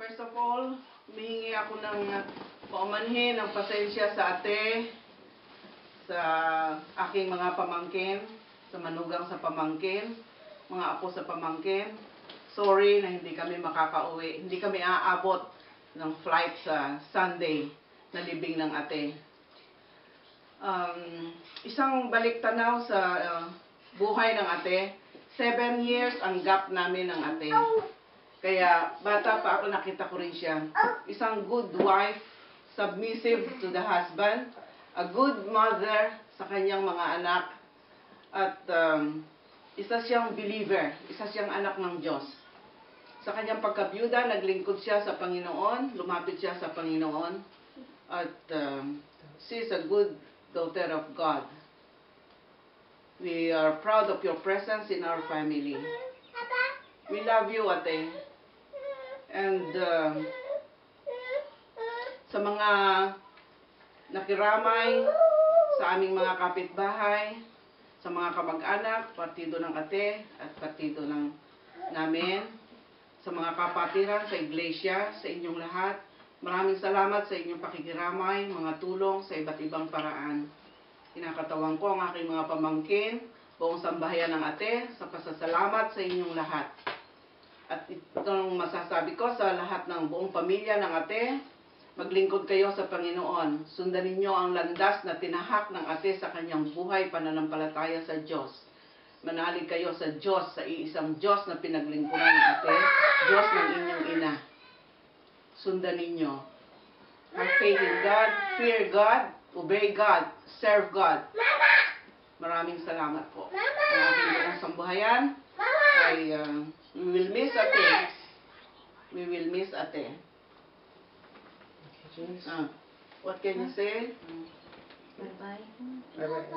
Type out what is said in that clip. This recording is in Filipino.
First of all, humihingi ako ng paumanhin ng pasensya sa ate, sa aking mga pamangkin, sa manugang sa pamangkin, mga apo sa pamangkin. Sorry na hindi kami makakauwi, hindi kami aabot ng flight sa Sunday na libing ng ate. Isang balik-tanaw sa buhay ng ate, 7 years ang gap namin ng ate. Kaya bata pa ako, nakita ko rin siya. Isang good wife, submissive to the husband, a good mother sa kanyang mga anak, at isa siyang believer, isa siyang anak ng Diyos. Sa kanyang pagkabyuda, naglingkod siya sa Panginoon, lumapit siya sa Panginoon, at she is a good daughter of God. We are proud of your presence in our family. We love you, ate. And sa mga nakiramay, sa aming mga kapitbahay, sa mga kamag-anak, partido ng ate at partido ng namin, sa mga kapatiran sa iglesia, sa inyong lahat, maraming salamat sa inyong pakikiramay, mga tulong sa iba't ibang paraan. Kinakatawan ko ang aking mga pamangkin, buong sambahayan ng ate, sa pasasalamat sa inyong lahat. At itong masasabi ko sa lahat ng buong pamilya ng ate, maglingkod kayo sa Panginoon. Sundan ninyo ang landas na tinahak ng ate sa kanyang buhay pananampalataya sa Diyos. Manalig kayo sa Diyos, sa iisang Diyos na pinaglingkuran ng ate, Diyos ng inyong ina. Sundan ninyo. Have faith in God, fear God, obey God, serve God. Maraming salamat po. Ang ating buong sambuhayan ay we will miss ate. We will miss ate. What can you say? Bye-bye. Bye-bye.